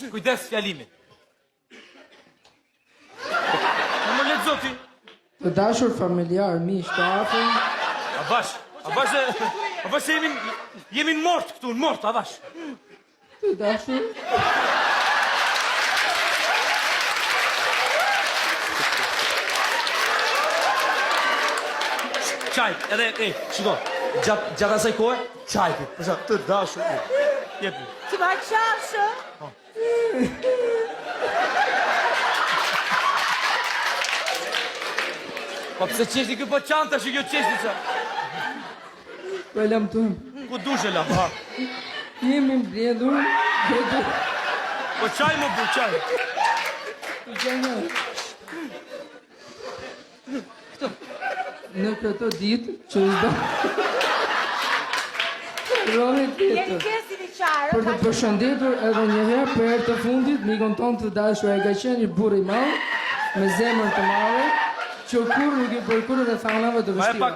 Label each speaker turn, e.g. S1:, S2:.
S1: Kujdes fjalimin. Më lexo ti.
S2: Të dashur familjar, miq të afërm.
S1: Avash jemi në mort këtu, në mort, avash.
S2: Të dashur.
S1: Çaj, edhe shiko. Gjatë asaj kohe, çaj ti. Të dashur. Jepi.
S3: Ti ma qashë?
S1: Po pse qeshti kjo po qanta që kjo qeshti qa?
S2: Po e lam tëm.
S1: Ku dushe lam, ha?
S2: Jemi mbledhur.
S1: Po qaj më bu, qaj.
S2: Në këto ditë që zdo... Rome
S3: Jeni
S2: tjetër.
S3: kesi një qarë.
S2: Për të përshëndetur edhe njëherë për herë të fundit, mikon tonë të dashur e ka qenë një burr i madh, me zemër të madhe, që kur nuk i përkurë dhe thanave të vështira.